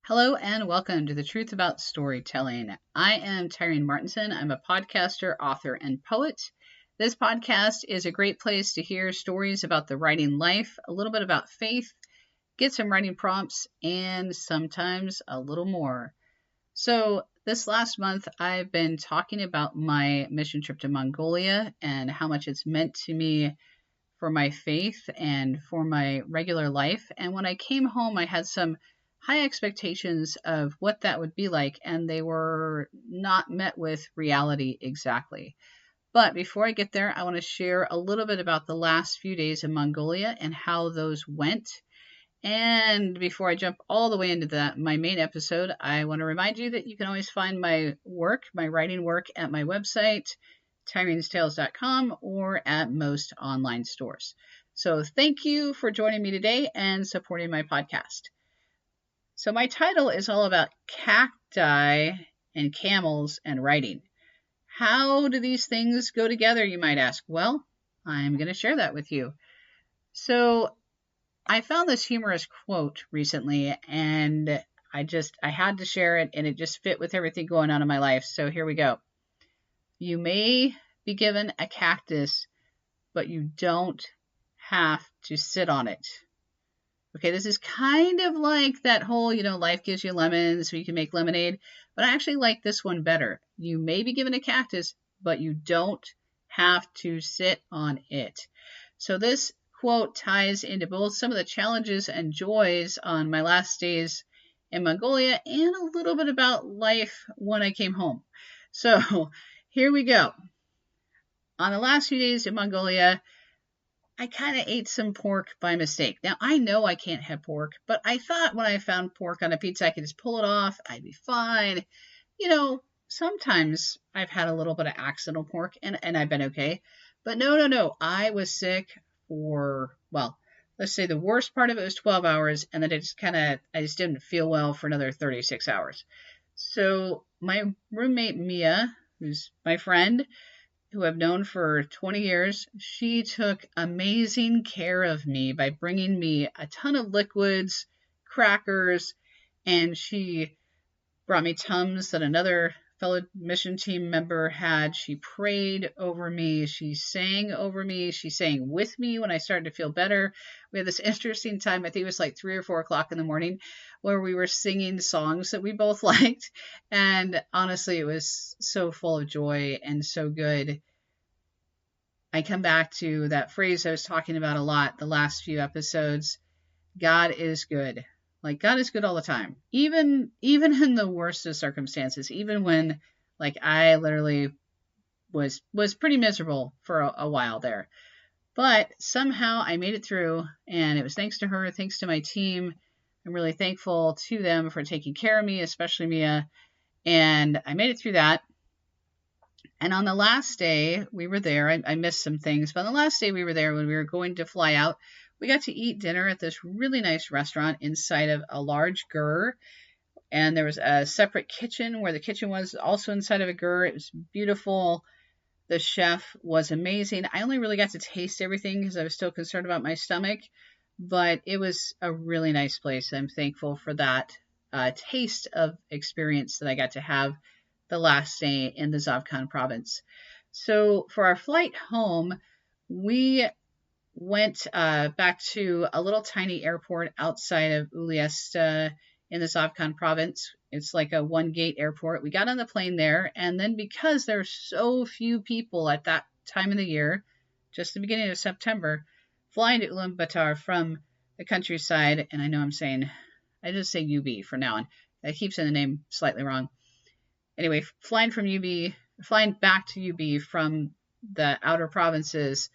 Hello and welcome to The Truth About Storytelling. I am Tyreen Martinson. I'm a podcaster, author, and poet. This podcast is a great place to hear stories about the writing life, a little bit about faith, get some writing prompts, and sometimes a little more. So this last month, I've been talking about my mission trip to Mongolia and how much it's meant to me for my faith and for my regular life. And when I came home, I had some high expectations of what that would be like, and they were not met with reality exactly. But before I get there, I want to share a little bit about the last few days in Mongolia and how those went. And before I jump all the way into my main episode, I want to remind you that you can always find my work, my writing work, at my website, tyreentales.com, or at most online stores. So thank you for joining me today and supporting my podcast. So my title is all about cacti and camels and writing. How do these things go together, you might ask? Well, I'm going to share that with you. So I found this humorous quote recently, and I had to share it, and it just fit with everything going on in my life. So here we go. You may be given a cactus, but you don't have to sit on it. Okay, this is kind of like that whole, life gives you lemons so you can make lemonade, but I actually like this one better. You may be given a cactus, but you don't have to sit on it. So this quote ties into both some of the challenges and joys on my last days in Mongolia and a little bit about life when I came home. So here we go. On the last few days in Mongolia, I kind of ate some pork by mistake. Now, I know I can't have pork, but I thought when I found pork on a pizza, I could just pull it off. I'd be fine. Sometimes I've had a little bit of accidental pork, and I've been okay. But no. I was sick for, let's say the worst part of it was 12 hours, and then I just didn't feel well for another 36 hours. So my roommate, Mia, who's my friend, who I've known for 20 years, she took amazing care of me by bringing me a ton of liquids, crackers, and she brought me Tums that another fellow mission team member had. She prayed over me. She sang over me. She sang with me when I started to feel better. We had this interesting time, I think it was like 3 or 4 o'clock in the morning, where we were singing songs that we both liked. And honestly, it was so full of joy and so good. I come back to that phrase I was talking about a lot the last few episodes. God is good. Like, God is good all the time. Even in the worst of circumstances, even when I literally was pretty miserable for a while there. But somehow I made it through, and it was thanks to her, thanks to my team. I'm really thankful to them for taking care of me, especially Mia. And I made it through that. And on the last day we were there, I missed some things, but on the last day we were there, when we were going to fly out, we got to eat dinner at this really nice restaurant inside of a large gur. And there was a separate kitchen where the kitchen was also inside of a gur. It was beautiful. The chef was amazing. I only really got to taste everything because I was still concerned about my stomach, but it was a really nice place. I'm thankful for that taste of experience that I got to have the last day in the Zavkhan province. So for our flight home, we went back to a little tiny airport outside of Uliassta in the Zavkhan province. It's like a one-gate airport. We got on the plane there, and then because there were so few people at that time of the year, just the beginning of September, flying to Ulaanbaatar from the countryside, and I know I just say UB for now on. I keep saying the name slightly wrong. Anyway, flying back to UB from the outer provinces,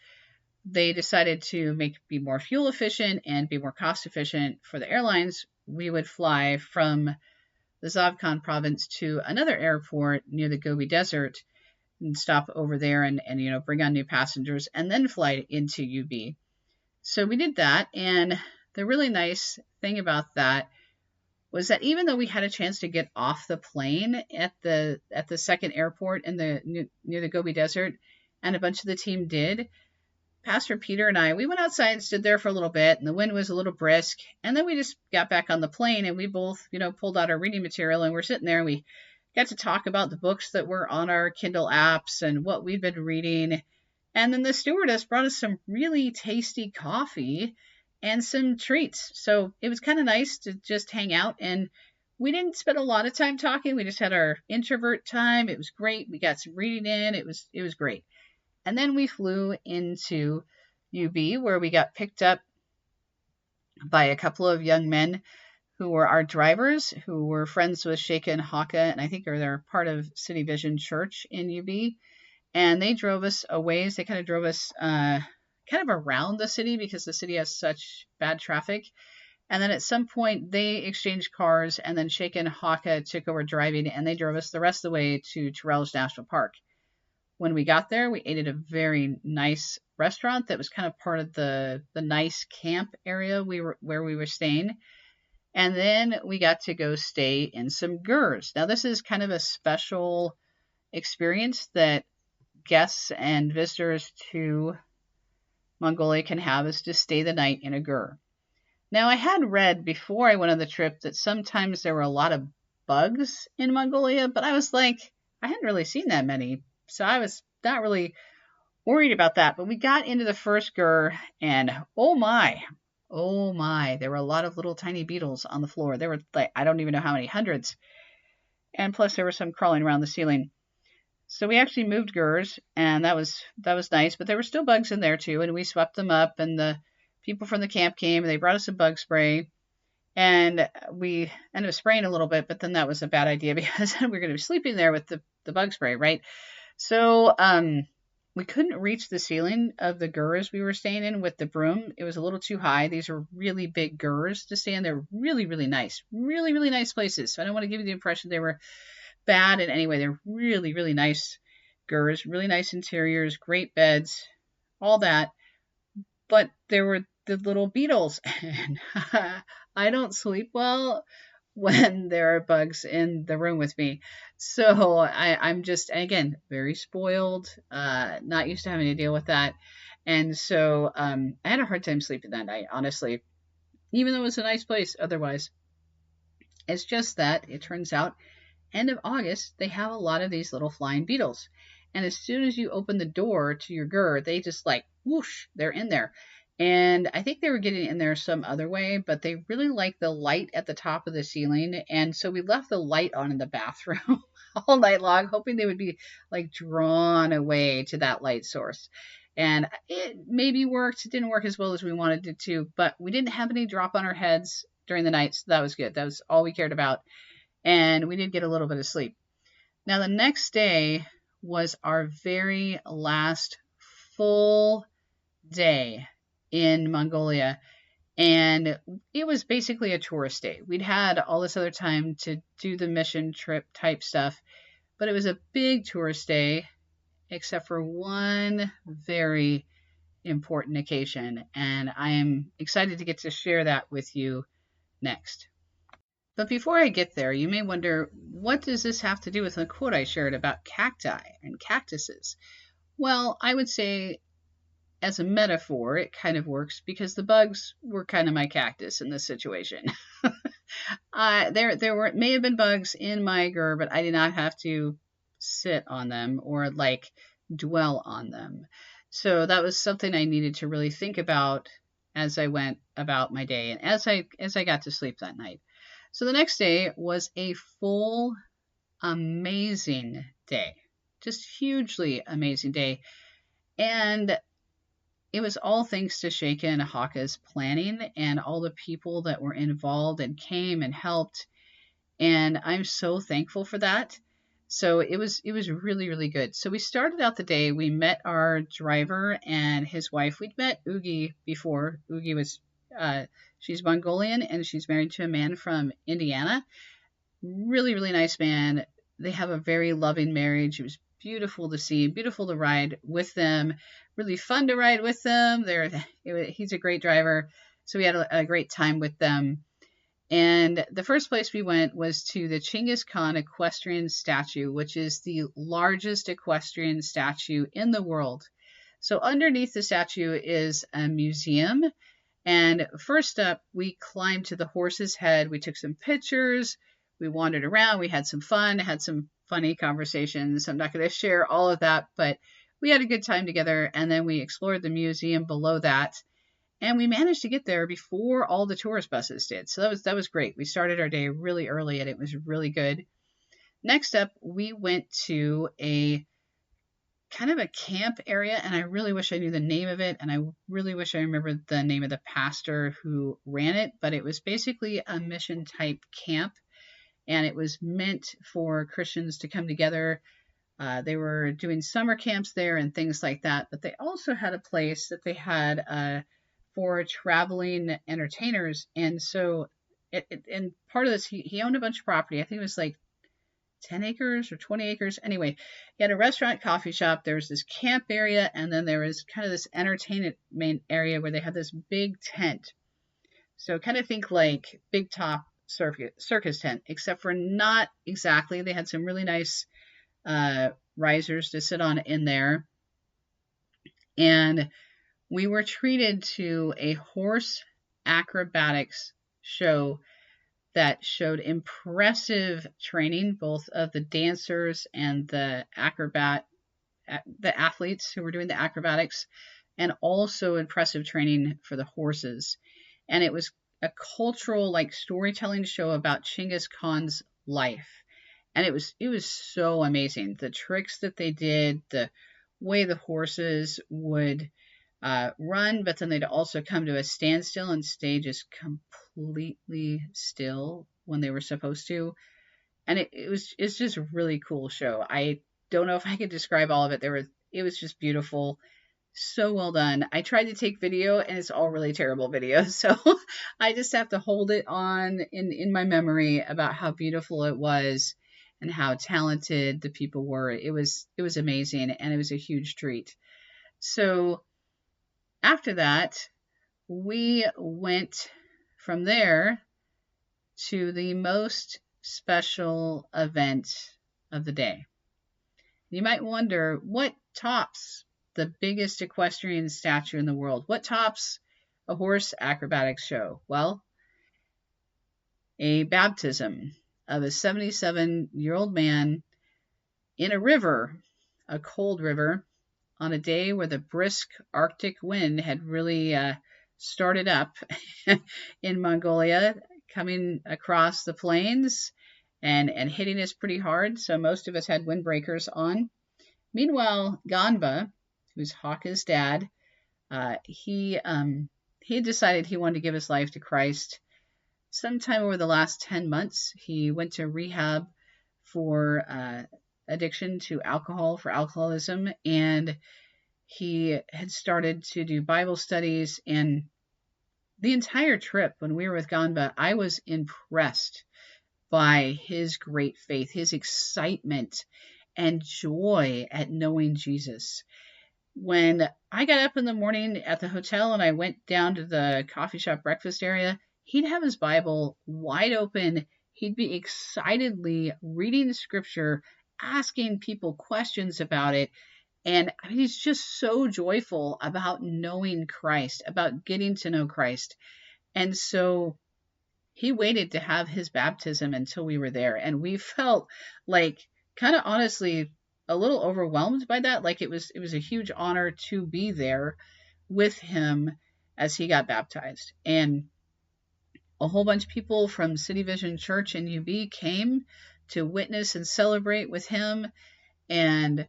they decided to be more fuel efficient and be more cost efficient for the airlines. We would fly from the Zavkhan province to another airport near the Gobi Desert and stop over there and bring on new passengers and then fly into UB. So we did that, and the really nice thing about that was that even though we had a chance to get off the plane at the second airport near the Gobi Desert, and a bunch of the team did, Pastor Peter and I, we went outside and stood there for a little bit, and the wind was a little brisk. And then we just got back on the plane, and we both, pulled out our reading material, and we're sitting there, and we got to talk about the books that were on our Kindle apps and what we'd been reading. And then the stewardess brought us some really tasty coffee and some treats. So it was kind of nice to just hang out, and we didn't spend a lot of time talking. We just had our introvert time. It was great. We got some reading in. It was great. And then we flew into UB, where we got picked up by a couple of young men who were our drivers, who were friends with Sheikha and Haka, and I think they're part of City Vision Church in UB. And they drove us a ways. They kind of drove us kind of around the city because the city has such bad traffic. And then at some point, they exchanged cars, and then Sheikha and Haka took over driving, and they drove us the rest of the way to Terrell's National Park. When we got there, we ate at a very nice restaurant that was kind of part of the nice camp area where we were staying. And then we got to go stay in some gurs. Now, this is kind of a special experience that guests and visitors to Mongolia can have, is to stay the night in a gur. Now, I had read before I went on the trip that sometimes there were a lot of bugs in Mongolia, but I was like, I hadn't really seen that many. So I was not really worried about that. But we got into the first gur, and oh my, there were a lot of little tiny beetles on the floor. There were like, I don't even know how many, hundreds. And plus there were some crawling around the ceiling. So we actually moved gurs, and that was nice. But there were still bugs in there too, and we swept them up, and the people from the camp came, and they brought us a bug spray. And we ended up spraying a little bit, but then that was a bad idea because we were going to be sleeping there with the bug spray, right? So we couldn't reach the ceiling of the gurs we were staying in with the broom. It was a little too high. These are really big gurs to stay in. They're really, really nice. Really, really nice places. So I don't want to give you the impression they were bad in any way. They're really, really nice gurs, really nice interiors, great beds, all that. But there were the little beetles. And I don't sleep well when there are bugs in the room with me. So I'm just, again, very spoiled, not used to having to deal with that. And so I had a hard time sleeping that night, honestly, even though it was a nice place otherwise. It's just that it turns out end of August, they have a lot of these little flying beetles. And as soon as you open the door to your gur, they just like, whoosh, they're in there. And I think they were getting in there some other way, but they really like the light at the top of the ceiling. And so we left the light on in the bathroom all night long, hoping they would be like drawn away to that light source. And it maybe worked. It didn't work as well as we wanted it to, but we didn't have any drop on our heads during the night. So that was good. That was all we cared about. And we did get a little bit of sleep. Now, the next day was our very last full day in Mongolia, and it was basically a tourist day. We'd had all this other time to do the mission trip type stuff, but it was a big tourist day, except for one very important occasion, and I am excited to get to share that with you next. But before I get there, you may wonder, what does this have to do with the quote I shared about cacti and cactuses? Well, I would say as a metaphor, it kind of works because the bugs were kind of my cactus in this situation. There may have been bugs in my gur, but I did not have to sit on them or like dwell on them. So that was something I needed to really think about as I went about my day and as I got to sleep that night. So the next day was a full, amazing day, just hugely amazing day. And it was all thanks to Sheikha and Haka's planning and all the people that were involved and came and helped. And I'm so thankful for that. So it was really, really good. So we started out the day, we met our driver and his wife. We'd met Oogie before. Oogie was, she's Mongolian and she's married to a man from Indiana. Really, really nice man. They have a very loving marriage. It was beautiful to see, beautiful to ride with them, really fun to ride with them. He's a great driver. So we had a great time with them. And the first place we went was to the Chinggis Khan equestrian statue, which is the largest equestrian statue in the world. So underneath the statue is a museum. And first up, we climbed to the horse's head. We took some pictures. We wandered around. We had some fun, had some funny conversations. I'm not going to share all of that, but we had a good time together. And then we explored the museum below that. And we managed to get there before all the tourist buses did. So that was great. We started our day really early and it was really good. Next up, we went to a kind of a camp area, and I really wish I knew the name of it, and I really wish I remembered the name of the pastor who ran it, but it was basically a mission type camp, and it was meant for Christians to come together. They were doing summer camps there and things like that, but they also had a place that they had for traveling entertainers, and so and part of this, he owned a bunch of property. I think it was like 10 acres or 20 acres. Anyway, he had a restaurant, coffee shop. There was this camp area, and then there was kind of this entertainment main area where they had this big tent. So kind of think like big top circus tent, except for not exactly. They had some really nice risers to sit on in there. And we were treated to a horse acrobatics show that showed impressive training, both of the dancers and the athletes who were doing the acrobatics, and also impressive training for the horses. And it was a cultural, like, storytelling show about Genghis Khan's life. And it was so amazing. The tricks that they did, the way the horses would run, but then they'd also come to a standstill and stay just completely still when they were supposed to. And it's just a really cool show. I don't know if I could describe all of it. It was just beautiful. So well done. I tried to take video and it's all really terrible video. So I just have to hold it on in my memory about how beautiful it was and how talented the people were. It was amazing and it was a huge treat. So after that, we went from there to the most special event of the day. You might wonder, what tops the biggest equestrian statue in the world? What tops a horse acrobatics show? Well, a baptism of a 77-year-old man in a river, a cold river, on a day where the brisk Arctic wind had really started up in Mongolia, coming across the plains and hitting us pretty hard. So most of us had windbreakers on. Meanwhile, Ganba, who's Haka's dad, he had decided he wanted to give his life to Christ. Sometime over the last 10 months, he went to rehab for addiction to alcohol, for alcoholism, and he had started to do Bible studies. And the entire trip, when we were with Ganba, I was impressed by his great faith, his excitement and joy at knowing Jesus. When I got up in the morning at the hotel and I went down to the coffee shop breakfast area, he'd have his Bible wide open. He'd be excitedly reading the scripture, asking people questions about it. And I mean, he's just so joyful about knowing Christ, about getting to know Christ. And so he waited to have his baptism until we were there. And we felt like, kind of honestly, a little overwhelmed by that. Like it was a huge honor to be there with him as he got baptized. And a whole bunch of people from City Vision Church in UB came to witness and celebrate with him. And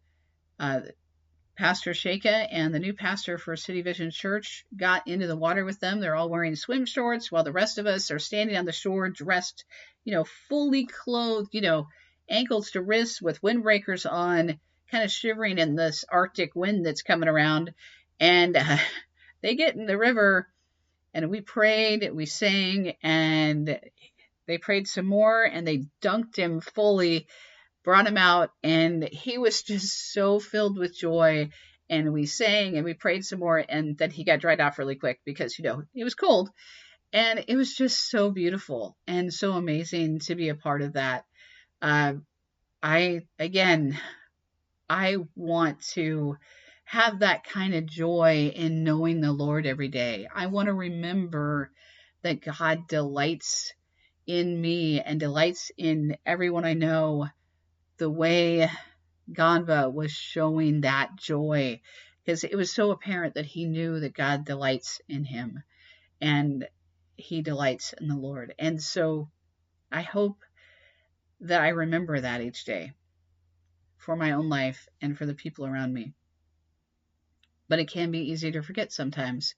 Pastor Shaka and the new pastor for City Vision Church got into the water with them. They're all wearing swim shorts while the rest of us are standing on the shore dressed, fully clothed, ankles to wrists with windbreakers on, kind of shivering in this Arctic wind that's coming around. And they get in the river and we prayed, we sang, and they prayed some more and they dunked him fully, brought him out, and he was just so filled with joy. And we sang and we prayed some more, and then he got dried off really quick because, it was cold. And it was just so beautiful and so amazing to be a part of that. I want to have that kind of joy in knowing the Lord every day. I want to remember that God delights in me and delights in everyone I know the way Ganva was showing that joy, because it was so apparent that he knew that God delights in him and he delights in the Lord. And so I hope that I remember that each day for my own life and for the people around me. But it can be easy to forget sometimes.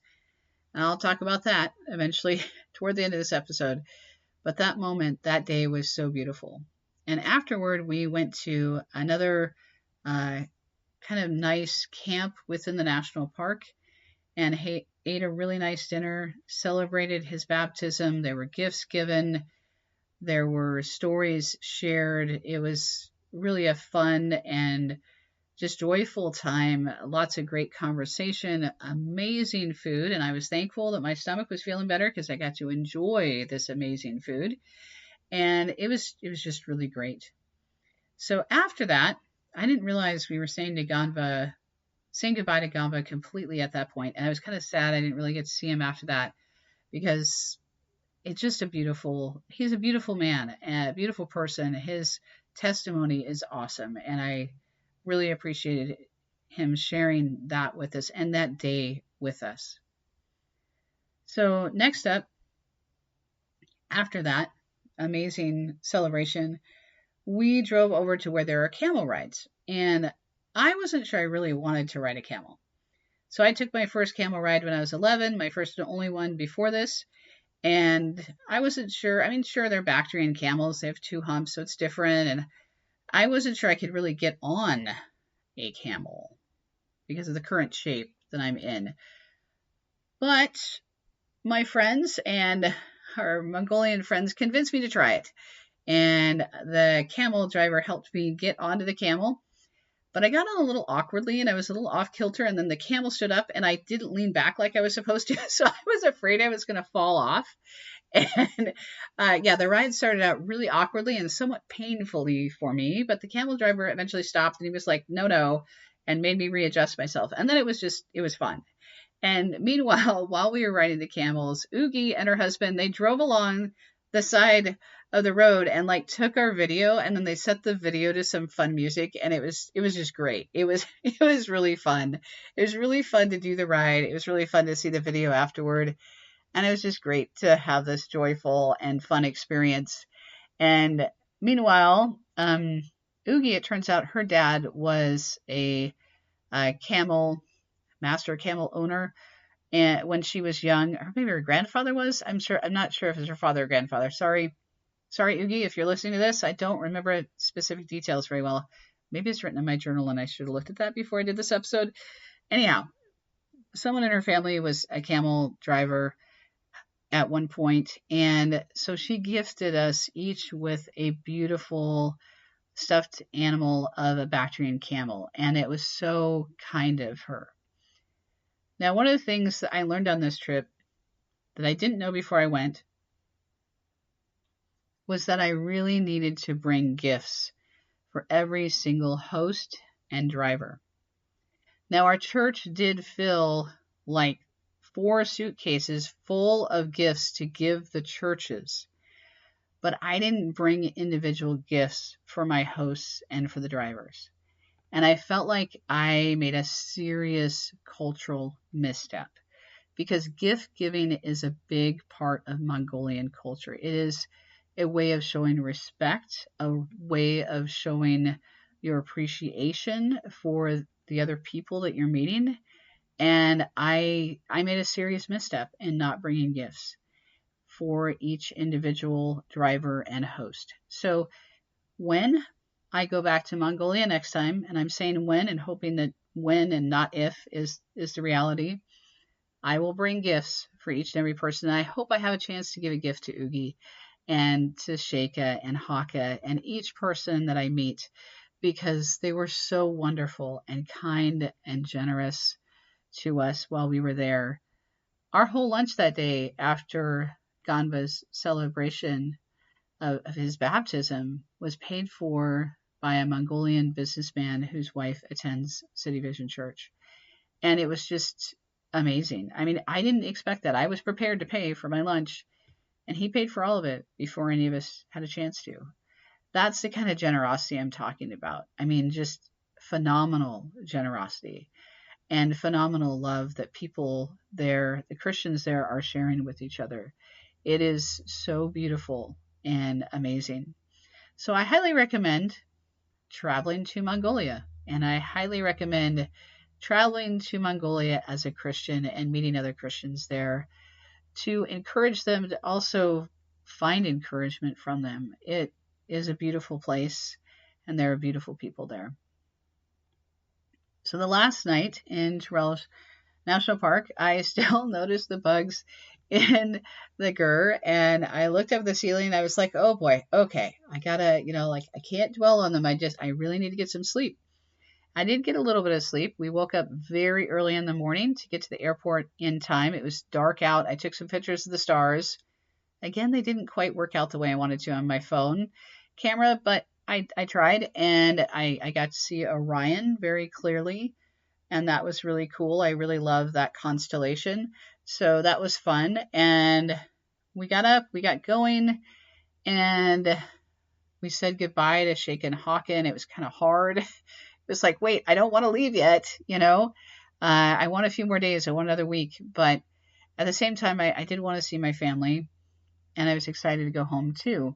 And I'll talk about that eventually toward the end of this episode. But that moment, that day was so beautiful. And afterward, we went to another kind of nice camp within the national park and ate a really nice dinner, celebrated his baptism. There were gifts given. There were stories shared. It was really a fun and just joyful time. Lots of great conversation, amazing food. And I was thankful that my stomach was feeling better because I got to enjoy this amazing food. And it was just really great. So after that, I didn't realize we were saying goodbye to Ganva completely at that point. And I was kind of sad I didn't really get to see him after that, because it's just he's a beautiful man, a beautiful person. His testimony is awesome. And I really appreciated him sharing that with us and that day with us. So next up, after that amazing celebration, we drove over to where there are camel rides. And I wasn't sure I really wanted to ride a camel. So I took my first camel ride when I was 11, my first and only one before this. And I wasn't sure. I mean, sure, they're Bactrian camels. They have 2 humps, so it's different. And I wasn't sure I could really get on a camel because of the current shape that I'm in. But my friends and our Mongolian friends convinced me to try it. And the camel driver helped me get onto the camel. But I got on a little awkwardly and I was a little off kilter, and then the camel stood up and I didn't lean back like I was supposed to. So I was afraid I was going to fall off. And the ride started out really awkwardly and somewhat painfully for me. But the camel driver eventually stopped and he was like, no, and made me readjust myself. And then it was fun. And meanwhile, while we were riding the camels, Oogie and her husband, they drove along the side of the road and like took our video, and then they set the video to some fun music, and it was just great. It was really fun. It was really fun to do the ride. It was really fun to see the video afterward, and it was just great to have this joyful and fun experience. And meanwhile, Oogie, it turns out her dad was a master camel owner, and when she was young, or maybe her grandfather was. I'm not sure if it was her father or grandfather. Sorry, Oogie, if you're listening to this. I don't remember specific details very well. Maybe it's written in my journal and I should have looked at that before I did this episode. Anyhow, someone in her family was a camel driver at one point, and so she gifted us each with a beautiful stuffed animal of a Bactrian camel, and it was so kind of her. Now, one of the things that I learned on this trip that I didn't know before I went was that I really needed to bring gifts for every single host and driver. Now, our church did fill like 4 suitcases full of gifts to give the churches, but I didn't bring individual gifts for my hosts and for the drivers. And I felt like I made a serious cultural misstep, because gift giving is a big part of Mongolian culture. It is a way of showing respect, a way of showing your appreciation for the other people that you're meeting. And I made a serious misstep in not bringing gifts for each individual driver and host. So when I go back to Mongolia next time, and I'm saying when and hoping that when and not if is the reality, I will bring gifts for each and every person. And I hope I have a chance to give a gift to Oogie and to Sheikha and Haka and each person that I meet, because they were so wonderful and kind and generous to us while we were there. Our whole lunch that day after Ganva's celebration of his baptism was paid for by a Mongolian businessman whose wife attends City Vision Church. And it was just amazing. I mean, I didn't expect that. I was prepared to pay for my lunch, and he paid for all of it before any of us had a chance to. That's the kind of generosity I'm talking about. I mean, just phenomenal generosity and phenomenal love that people there, the Christians there, are sharing with each other. It is so beautiful and amazing. So I highly recommend traveling to Mongolia, and I highly recommend traveling to Mongolia as a Christian and meeting other Christians there to encourage them to also find encouragement from them. It is a beautiful place, and there are beautiful people there. So the last night in Terrell National Park, I still noticed the bugs in the gur, and I looked up at the ceiling and I was like, oh boy, okay, I gotta, like I can't dwell on them. I really need to get some sleep. I did get a little bit of sleep. We woke up very early in the morning to get to the airport in time. It was dark out. I took some pictures of the stars. Again, they didn't quite work out the way I wanted to on my phone camera, but I tried, and I got to see Orion very clearly, and that was really cool. I really love that constellation. So that was fun. And we got up, we got going, and we said goodbye to Shaken Hawken. It was kind of hard. It was like, wait, I don't want to leave yet, I want a few more days. I want another week. But at the same time, I did want to see my family, and I was excited to go home too.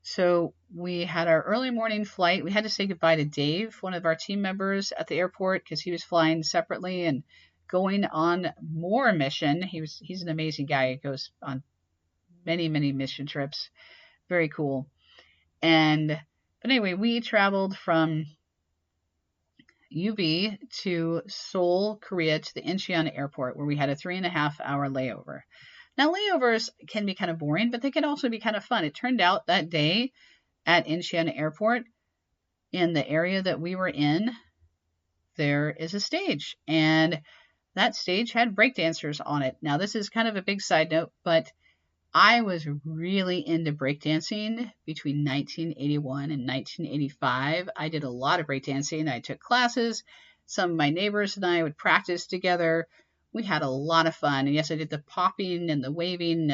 So we had our early morning flight. We had to say goodbye to Dave, one of our team members at the airport, because he was flying separately and going on more mission. He's an amazing guy. He goes on many, many mission trips. Very cool. But anyway, we traveled from UB to Seoul, Korea, to the Incheon airport, where we had a 3.5-hour layover. Now, layovers can be kind of boring, but they can also be kind of fun. It turned out that day at Incheon Airport, in the area that we were in, there is a stage, and that stage had breakdancers on it. Now, this is kind of a big side note, but I was really into breakdancing between 1981 and 1985. I did a lot of breakdancing. I took classes. Some of my neighbors and I would practice together. We had a lot of fun. And yes, I did the popping and the waving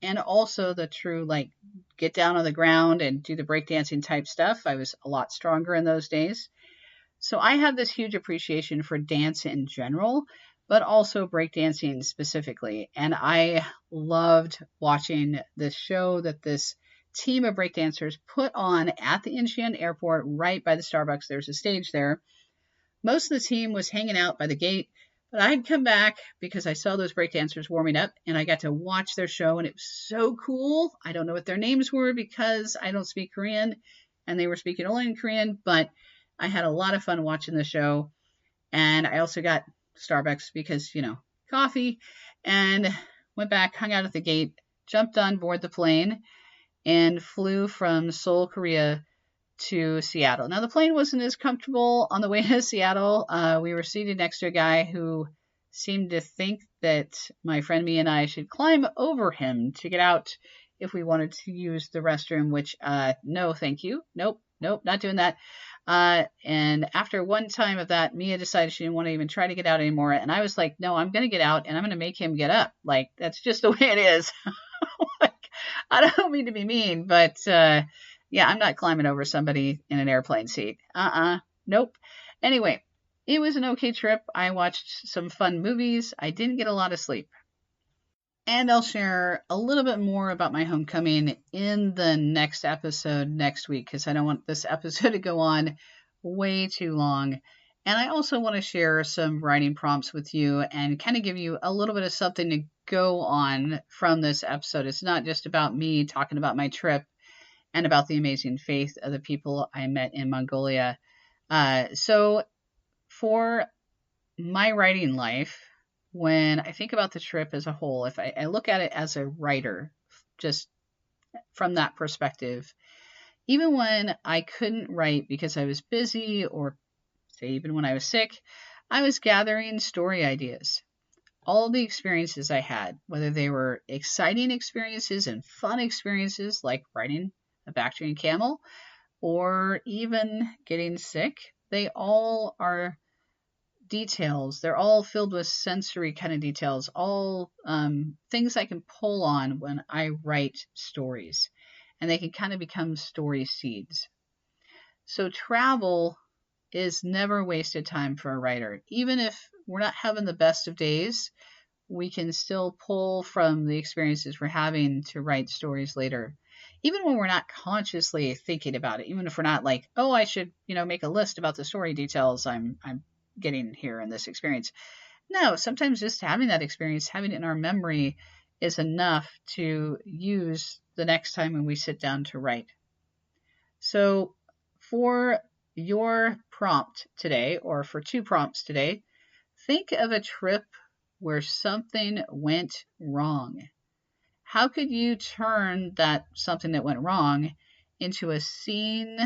and also the true, like, get down on the ground and do the breakdancing type stuff. I was a lot stronger in those days. So I have this huge appreciation for dance in general, but also breakdancing specifically. And I loved watching this show that this team of breakdancers put on at the Incheon airport right by the Starbucks. There's a stage there. Most of the team was hanging out by the gate, but I had come back because I saw those breakdancers warming up, and I got to watch their show, and it was so cool. I don't know what their names were because I don't speak Korean, and they were speaking only in Korean, but I had a lot of fun watching the show. And I also got Starbucks because, coffee, and went back, hung out at the gate, jumped on board the plane, and flew from Seoul, Korea to Seattle. Now, the plane wasn't as comfortable on the way to Seattle. We were seated next to a guy who seemed to think that my friend me and I should climb over him to get out if we wanted to use the restroom, which, no, thank you. Nope, not doing that. And after one time of that, Mia decided she didn't want to even try to get out anymore. And I was like, no, I'm going to get out and I'm going to make him get up. Like, that's just the way it is. Like, I don't mean to be mean, but, yeah, I'm not climbing over somebody in an airplane seat. Nope. Anyway, it was an okay trip. I watched some fun movies. I didn't get a lot of sleep. And I'll share a little bit more about my homecoming in the next episode next week, because I don't want this episode to go on way too long. And I also want to share some writing prompts with you and kind of give you a little bit of something to go on from this episode. It's not just about me talking about my trip and about the amazing faith of the people I met in Mongolia. So for my writing life, when I think about the trip as a whole, if I look at it as a writer, just from that perspective, even when I couldn't write because I was busy, or say even when I was sick, I was gathering story ideas. All the experiences I had, whether they were exciting experiences and fun experiences like riding a Bactrian camel, or even getting sick, they all are details. They're all filled with sensory kind of details, all things I can pull on when I write stories, and they can kind of become story seeds. So travel is never wasted time for a writer. Even if we're not having the best of days, we can still pull from the experiences we're having to write stories later. Even when we're not consciously thinking about it, even if we're not like, oh, I should, make a list about the story details I'm getting here in this experience. No, sometimes just having that experience, having it in our memory is enough to use the next time when we sit down to write. So for your prompt today, or for 2 prompts today, think of a trip where something went wrong. How could you turn that something that went wrong into a scene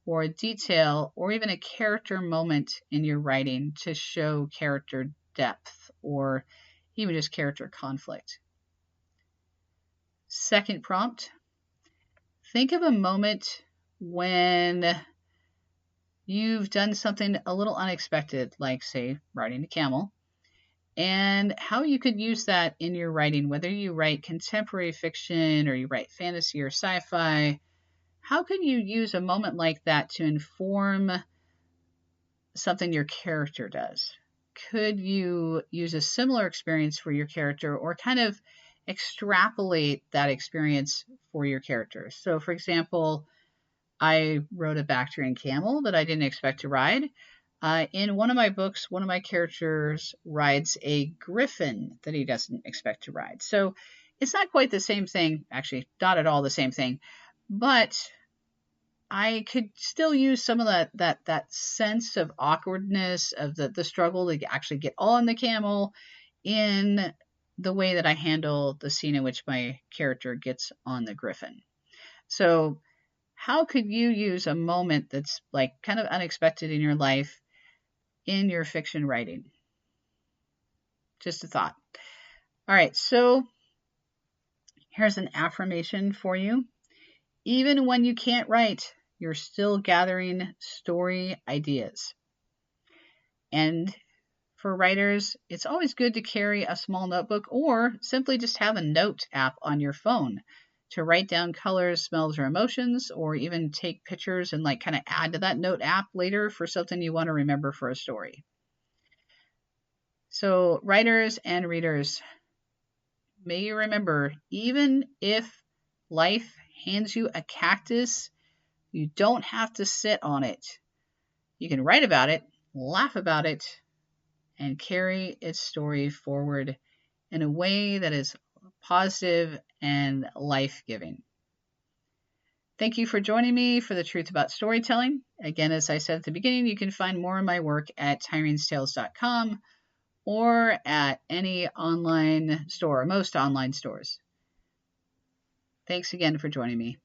or a detail or even a character moment in your writing to show character depth or even just character conflict? Second prompt, think of a moment when you've done something a little unexpected, like, say, riding a camel, and how you could use that in your writing, whether you write contemporary fiction or you write fantasy or sci-fi. How could you use a moment like that to inform something your character does? Could you use a similar experience for your character or kind of extrapolate that experience for your character? So, for example, I wrote a Bactrian camel that I didn't expect to ride. In one of my books, one of my characters rides a griffin that he doesn't expect to ride. So it's not quite the same thing, actually, not at all the same thing, but I could still use some of that sense of awkwardness, of the struggle to actually get on the camel in the way that I handle the scene in which my character gets on the griffin. So how could you use a moment that's like kind of unexpected in your life in your fiction writing? Just a thought. All right, so here's an affirmation for you. Even when you can't write, you're still gathering story ideas. And for writers, it's always good to carry a small notebook or simply just have a note app on your phone to write down colors, smells, or emotions, or even take pictures and kind of add to that note app later for something you want to remember for a story. So writers and readers, may you remember, even if life hands you a cactus, you don't have to sit on it. You can write about it, laugh about it, and carry its story forward in a way that is positive and life-giving. Thank you for joining me for The Truth About Storytelling. Again, as I said at the beginning, you can find more of my work at tyrenestales.com or at any online store, most online stores. Thanks again for joining me.